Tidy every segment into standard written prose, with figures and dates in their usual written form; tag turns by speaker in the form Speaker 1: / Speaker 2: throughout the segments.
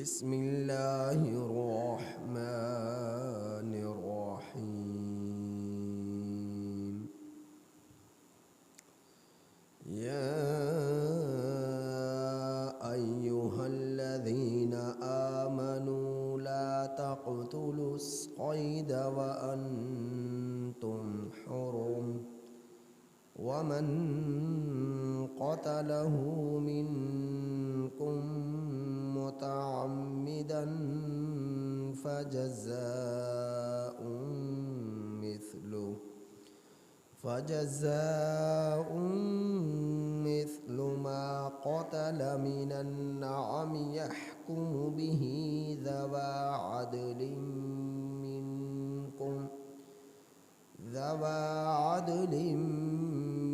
Speaker 1: بسم اللہ الرحمن الرحیم یا ایہا الذین آمنوا لا تقتلوا الصید وانتم حرم ومن قتله منكم متعمدا فجزاء مثل ما قتل من النعم يحكم به ذوى عدل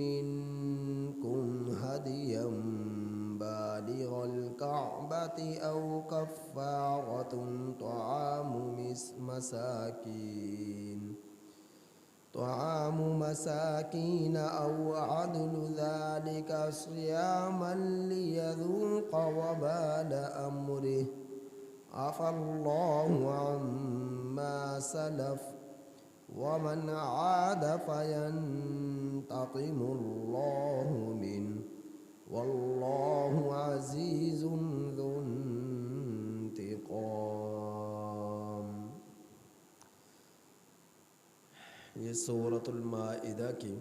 Speaker 1: منكم هديا بالغ الكعبة أو كفارة طعام مساكين أو عدل ذلك صياما ليذوق وبال أمره عفى الله عما سلف ومن عاد فينتقم الله منه واللہ عزیز ذو انتقام۔ یہ سورۃ المائدہ کی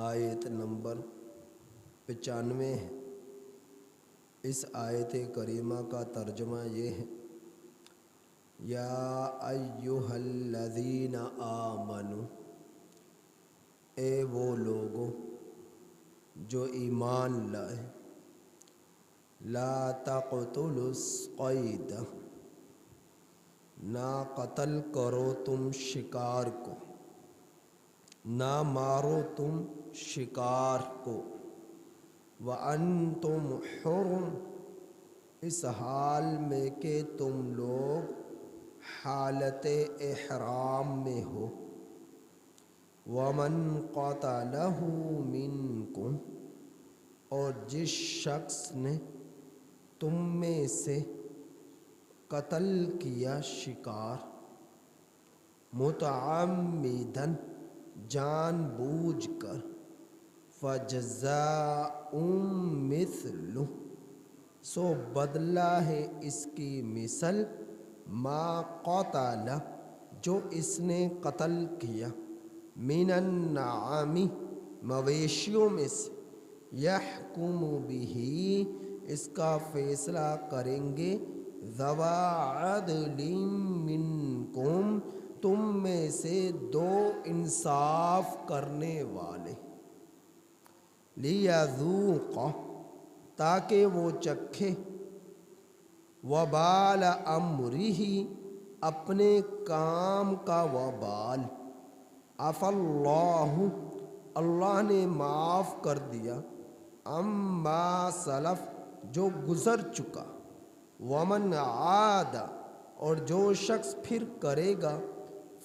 Speaker 1: آیت نمبر 95 ہے۔ اس آیت کریمہ کا ترجمہ یہ ہے: یا ایہا الذین آمنوا، اے وہ لوگو جو ایمان لائے، لا تقتلوا الصید، نہ قتل کرو تم شکار کو، نہ مارو تم شکار کو، وانتم حرم، اس حال میں کہ تم لوگ حالت احرام میں ہو، ومن قتلہ منکم، اور جس شخص نے تم میں سے قتل کیا شکار، متعمداً، جان بوجھ کر، فجزاء مثل، سو بدلہ ہے اس کی مثل، ما قتل، جو اس نے قتل کیا، من النعام، مویشیوں میں سے، یحکم بہ، اس کا فیصلہ کریں گے، ذوی عدل منکم، تم میں سے دو انصاف کرنے والے، لیذوق، تاکہ وہ چکھے، وبال امرہ، اپنے کام کا وبال، عفی اللہ، اللہ نے معاف کر دیا، عما سلف، جو گزر چکا، ومن عاد، اور جو شخص پھر کرے گا،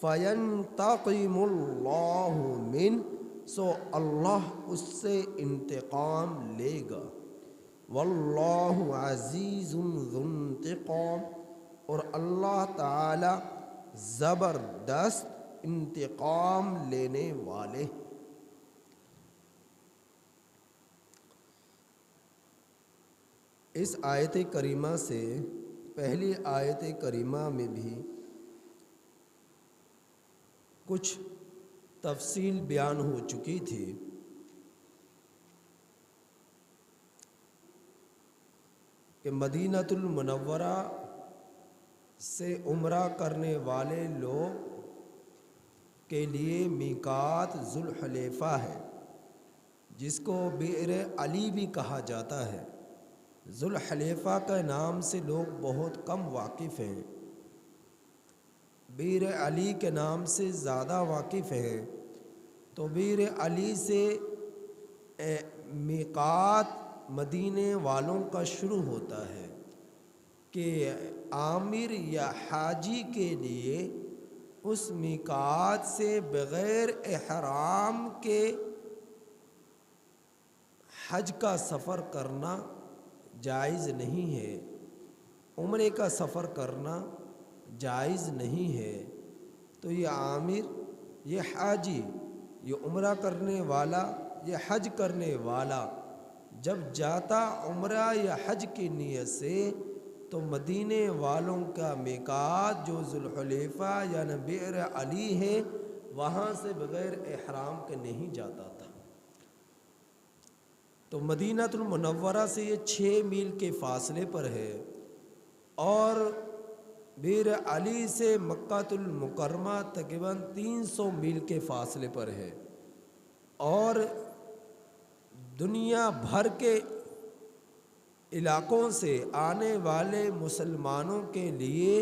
Speaker 1: فینتقم اللہ منہ، سو اللہ اس سے انتقام لے گا، واللہ عزیز ذو انتقام، اور اللہ تعالی زبردست انتقام لینے والے۔ اس آیت کریمہ سے پہلی آیت کریمہ میں بھی کچھ تفصیل بیان ہو چکی تھی کہ مدینہ المنورہ سے عمرہ کرنے والے لوگ کے لیے میقات ذوالحلیفہ ہے، جس کو بئر علی بھی کہا جاتا ہے۔ ذوالحلیفہ کے نام سے لوگ بہت کم واقف ہیں، بئر علی کے نام سے زیادہ واقف ہیں۔ تو بئر علی سے میقات مدینے والوں کا شروع ہوتا ہے کہ عامر یا حاجی کے لیے اس میقات سے بغیر احرام کے حج کا سفر کرنا جائز نہیں ہے، عمرے کا سفر کرنا جائز نہیں ہے، تو یہ عامر، یہ حاجی، یہ عمرہ کرنے والا، یہ حج کرنے والا جب جاتا عمرہ یا حج کی نیت سے تو مدینے والوں کا میقات جو ذوالحلیفہ یا بئر علی ہے وہاں سے بغیر احرام کے نہیں جاتا تھا۔ تو مدینہ المنورہ سے یہ 6 میل کے فاصلے پر ہے، اور بئر علی سے مکہ المکرمہ تقریباً 300 میل کے فاصلے پر ہے، اور دنیا بھر کے علاقوں سے آنے والے مسلمانوں کے لیے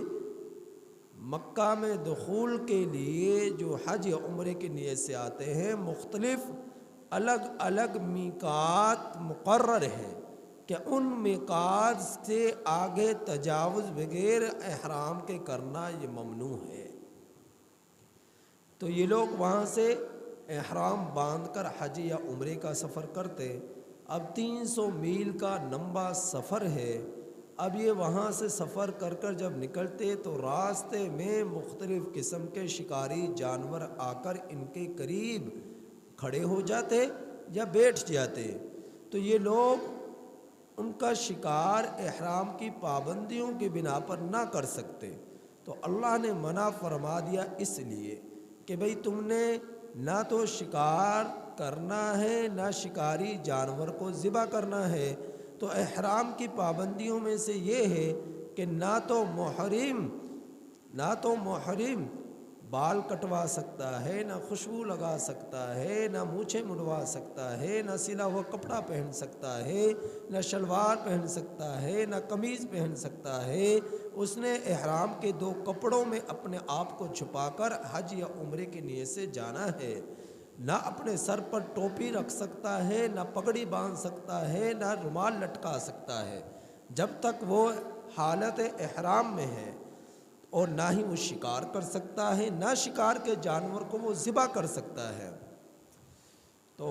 Speaker 1: مکہ میں دخول کے لیے جو حج یا عمرے کی نیت سے آتے ہیں، مختلف الگ الگ میقات مقرر ہیں کہ ان میقات سے آگے تجاوز بغیر احرام کے کرنا یہ ممنوع ہے۔ تو یہ لوگ وہاں سے احرام باندھ کر حج یا عمرے کا سفر کرتے۔ اب 300 میل کا لمبا سفر ہے، اب یہ وہاں سے سفر کر کر جب نکلتے تو راستے میں مختلف قسم کے شکاری جانور آ کر ان کے قریب کھڑے ہو جاتے یا بیٹھ جاتے، تو یہ لوگ ان کا شکار احرام کی پابندیوں کی بنا پر نہ کر سکتے۔ تو اللہ نے منع فرما دیا اس لیے کہ بھئی تم نے نہ تو شکار کرنا ہے نہ شکاری جانور کو ذبح کرنا ہے۔ تو احرام کی پابندیوں میں سے یہ ہے کہ نہ تو محرم بال کٹوا سکتا ہے، نہ خوشبو لگا سکتا ہے، نہ مونچھیں منڈوا سکتا ہے، نہ سلا ہوا کپڑا پہن سکتا ہے، نہ شلوار پہن سکتا ہے، نہ قمیض پہن سکتا ہے۔ اس نے احرام کے 2 کپڑوں میں اپنے آپ کو چھپا کر حج یا عمرے کی نیت سے جانا ہے۔ نہ اپنے سر پر ٹوپی رکھ سکتا ہے، نہ پگڑی باندھ سکتا ہے، نہ رومال لٹکا سکتا ہے جب تک وہ حالت احرام میں ہے، اور نہ ہی وہ شکار کر سکتا ہے، نہ شکار کے جانور کو وہ ذبح کر سکتا ہے۔ تو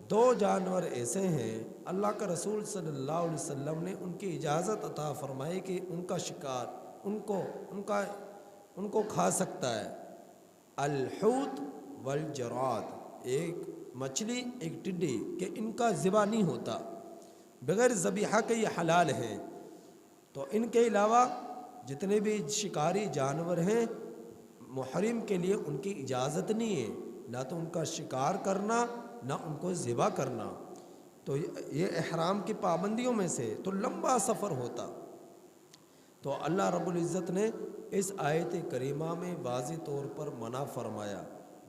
Speaker 1: 2 جانور ایسے ہیں اللہ کا رسول صلی اللہ علیہ وسلم نے ان کی اجازت عطا فرمائی کہ ان کا شکار ان کو کھا سکتا ہے، الحوت والجراد، ایک مچھلی ایک ٹڈی، کہ ان کا ذبح نہیں ہوتا، بغیر ذبیحہ کے یہ حلال ہیں۔ تو ان کے علاوہ جتنے بھی شکاری جانور ہیں محرم کے لیے ان کی اجازت نہیں ہے، نہ تو ان کا شکار کرنا نہ ان کو ذبح کرنا۔ تو یہ احرام کی پابندیوں میں سے تو لمبا سفر ہوتا۔ تو اللہ رب العزت نے اس آیت کریمہ میں واضح طور پر منع فرمایا۔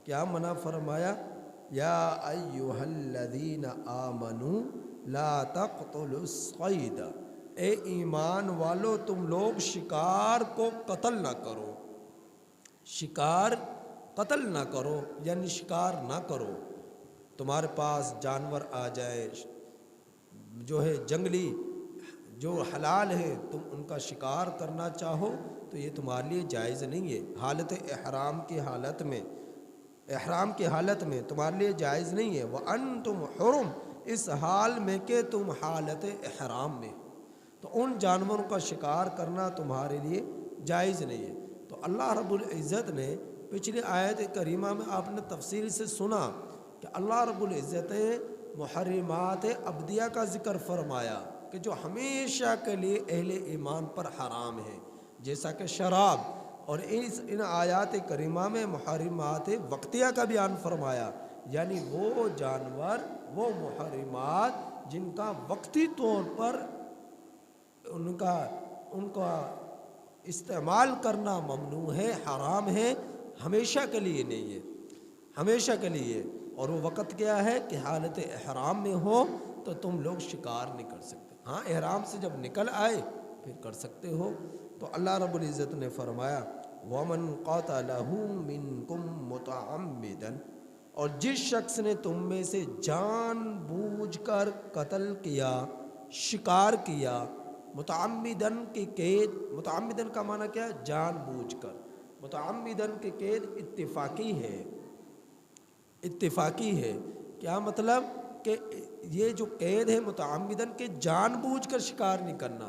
Speaker 1: کیا منع فرمایا؟ یا ایھا الذین آمنوا لا تقتلوا الصید، اے ایمان والو تم لوگ شکار کو قتل نہ کرو، شکار قتل نہ کرو، یعنی شکار نہ کرو۔ تمہارے پاس جانور آ جائے جو ہے جنگلی، جو حلال ہے، تم ان کا شکار کرنا چاہو تو یہ تمہارے لیے جائز نہیں ہے۔ حالت احرام کی حالت میں تمہارے لیے جائز نہیں ہے۔ وَأَنْتُمْ حُرُمْ، اس حال میں کہ تم حالت احرام میں، تو ان جانوروں کا شکار کرنا تمہارے لیے جائز نہیں ہے۔ تو اللہ رب العزت نے پچھلی آیت کریمہ میں آپ نے تفصیل سے سنا کہ اللہ رب العزت نے محرمات ابدیہ کا ذکر فرمایا کہ جو ہمیشہ کے لیے اہل ایمان پر حرام ہے، جیسا کہ شراب، اور ان آیات کریمہ میں محرمات وقتیہ کا بیان فرمایا، یعنی وہ جانور، وہ محرمات جن کا وقتی طور پر ان کا استعمال کرنا ممنوع ہے، حرام ہے، ہمیشہ کے لیے نہیں ہے، ہمیشہ کے لیے۔ اور وہ وقت کیا ہے کہ حالت احرام میں ہو تو تم لوگ شکار نہیں کر سکتے، ہاں احرام سے جب نکل آئے پھر کر سکتے ہو۔ تو اللہ رب العزت نے فرمایا وَمَنْ قَتَلَهُ مِنْكُمْ مُتَعَمِّدًا، اور جس شخص نے تم میں سے جان بوجھ کر قتل کیا، شکار کیا، متعمدن کی قید، متعمدن کا معنی کیا ہے؟ جان بوجھ کر۔ متعمدن کی قید اتفاقی ہے، اتفاقی ہے۔ کیا مطلب؟ کہ یہ جو قید ہے متعمدن کے جان بوجھ کر شکار نہیں کرنا،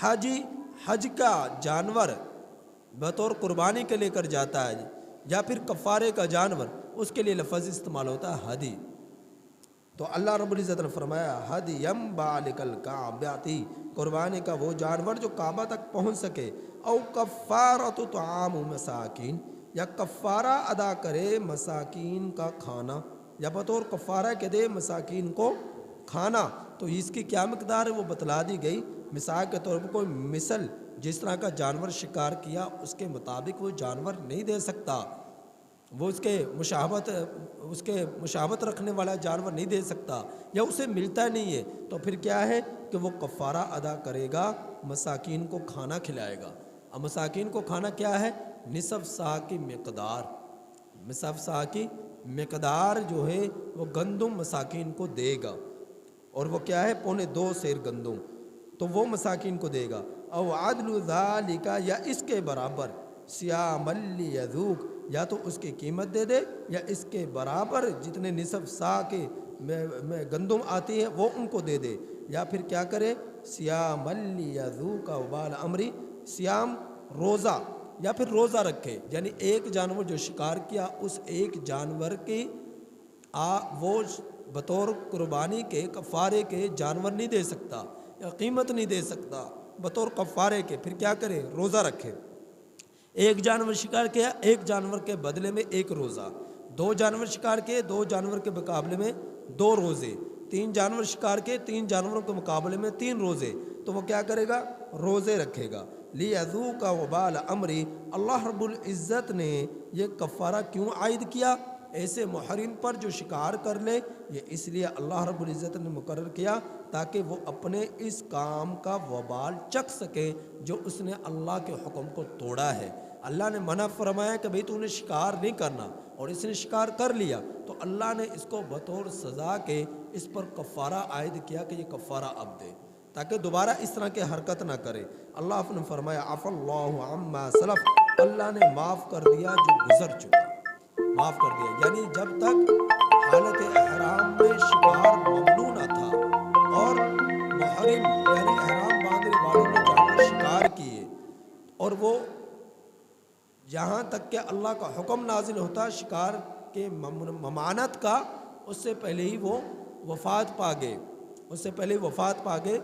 Speaker 1: حج کا جانور بطور قربانی کے لے کر جاتا ہے یا پھر کفارے کا جانور، اس کے لیے لفظ استعمال ہوتا ہے ہدی۔ تو اللہ رب العزت نے فرمایا ہدیم بالغ الکعبۃ، قربانی کا وہ جانور جو کعبہ تک پہنچ سکے، او کفارۃ طعام مساکین، یا کفارہ ادا کرے مساکین کا کھانا، یا بطور کفارہ کے دے مساکین کو کھانا۔ تو اس کی کیا مقدار ہے وہ بتلا دی گئی۔ مثال کے طور پر کوئی مثل جس طرح کا جانور شکار کیا اس کے مطابق وہ جانور نہیں دے سکتا، وہ اس کے مشابہت رکھنے والا جانور نہیں دے سکتا، یا اسے ملتا نہیں ہے، تو پھر کیا ہے کہ وہ کفارہ ادا کرے گا، مساکین کو کھانا کھلائے گا۔ اب مساکین کو کھانا کیا ہے؟ نصف سا کی مقدار، نصف سا کی مقدار جو ہے وہ گندم مساکین کو دے گا، اور وہ کیا ہے 2.25 سیر گندم، تو وہ مساکین کو دے گا۔ او عدل ذالک، یا اس کے برابر، صیام لیذوق، یا تو اس کی قیمت دے دے، یا اس کے برابر جتنے نصف سا کے گندم آتی ہے وہ ان کو دے دے، یا پھر کیا کرے صیام لیذوق وبال امری، صیام روزہ، یا پھر روزہ رکھے، یعنی ایک جانور جو شکار کیا اس ایک جانور کی وہ بطور قربانی کے کفارے کے جانور نہیں دے سکتا، یا قیمت نہیں دے سکتا بطور کفارے کے، پھر کیا کرے روزہ رکھے۔ ایک جانور شکار کیا، ایک جانور کے بدلے میں ایک روزہ، 2 جانور شکار کیے، 2 جانور کے مقابلے میں 2 روزے، 3 جانور شکار کیے، 3 جانوروں کے مقابلے میں 3 روزے، تو وہ کیا کرے گا روزے رکھے گا۔ لیذوق وبال امری، اللہ رب العزت نے یہ کفارہ کیوں عائد کیا ایسے محرم پر جو شکار کر لے؟ یہ اس لیے اللہ رب العزت نے مقرر کیا تاکہ وہ اپنے اس کام کا وبال چکھ سکے جو اس نے اللہ کے حکم کو توڑا ہے۔ اللہ نے منع فرمایا کہ بھئی تو نے شکار نہیں کرنا، اور اس نے شکار کر لیا، تو اللہ نے اس کو بطور سزا کے اس پر کفارہ عائد کیا کہ یہ کفارہ اب دے، تاکہ دوبارہ اس طرح کی حرکت نہ کرے۔ اللہ نے فرمایا عفا اللہ عما سلف، اللہ نے معاف کر دیا جو گزر چکا، معاف کر دیا، یعنی جب تک حالت احرام میں شکار ممنوع نہ تھا اور محرم یعنی احرام باندھنے والوں نے جانور شکار کیے، اور وہ یہاں تک کہ اللہ کا حکم نازل ہوتا شکار کے ممانعت کا، اس سے پہلے ہی وہ وفات پا گئے، اس سے پہلے وفات پا گئے،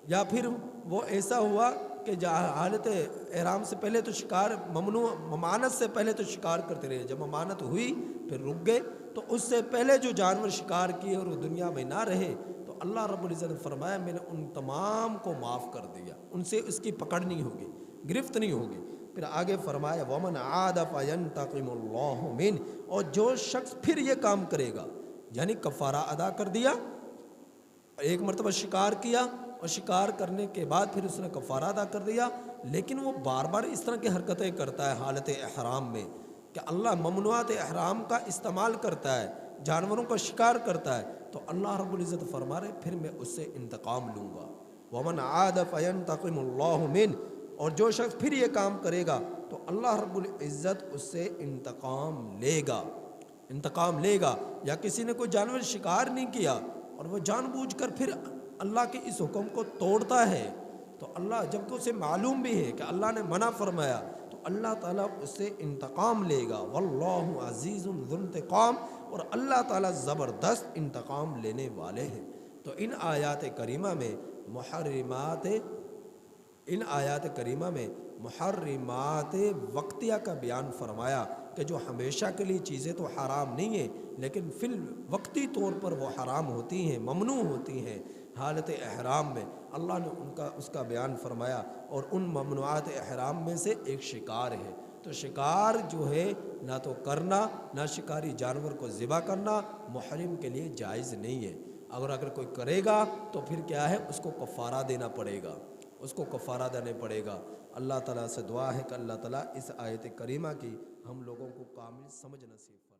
Speaker 1: یا پھر وہ ایسا ہوا کہ حالت احرام سے پہلے تو شکار ممنوع، ممانعت سے پہلے تو شکار کرتے رہے، جب ممانعت ہوئی پھر رک گئے، تو اس سے پہلے جو جانور شکار کیے اور وہ دنیا میں نہ رہے، تو اللہ رب العزت نے فرمایا میں نے ان تمام کو معاف کر دیا، ان سے اس کی پکڑ نہیں ہوگی، گرفت نہیں ہوگی۔ پھر آگے فرمایا وَمَنْ عَادَ فَيَنْتَقِمُ اللَّهُ مِنْهُ، اور جو شخص پھر یہ کام کرے گا، یعنی کفارہ ادا کر دیا، ایک مرتبہ شکار کیا اور شکار کرنے کے بعد پھر اس نے کفارہ ادا کر دیا، لیکن وہ بار بار اس طرح کی حرکتیں کرتا ہے حالت احرام میں کہ اللہ ممنوعات احرام کا استعمال کرتا ہے، جانوروں کا شکار کرتا ہے، تو اللہ رب العزت فرما رہے پھر میں اس سے انتقام لوں گا۔ وَمَنْ عَادَ فَيَنْتَقِمُ اللَّهُ مِنْهُ، اور جو شخص پھر یہ کام کرے گا تو اللہ رب العزت اس سے انتقام لے گا، انتقام لے گا۔ یا کسی نے کوئی جانور شکار نہیں کیا اور وہ جان بوجھ کر پھر اللہ کے اس حکم کو توڑتا ہے، تو اللہ جبکہ اسے معلوم بھی ہے کہ اللہ نے منع فرمایا، تو اللہ تعالیٰ اس سے انتقام لے گا۔ واللہ عزیز ذو انتقام، اور اللہ تعالیٰ زبردست انتقام لینے والے ہیں۔ تو ان آیات کریمہ میں محرمات وقتیہ کا بیان فرمایا کہ جو ہمیشہ کے لیے چیزیں تو حرام نہیں ہیں، لیکن فی الوقتی طور پر وہ حرام ہوتی ہیں، ممنوع ہوتی ہیں حالت احرام میں، اللہ نے اس کا بیان فرمایا۔ اور ان ممنوعات احرام میں سے ایک شکار ہے، تو شکار جو ہے نہ تو کرنا، نہ شکاری جانور کو ذبح کرنا محرم کے لیے جائز نہیں ہے۔ اگر کوئی کرے گا تو پھر کیا ہے اس کو کفارہ دینا پڑے گا، اس کو کفارہ دینا پڑے گا۔ اللہ تعالیٰ سے دعا ہے کہ اللہ تعالیٰ اس آیت کریمہ کی ہم لوگوں کو کامل سمجھ نصیب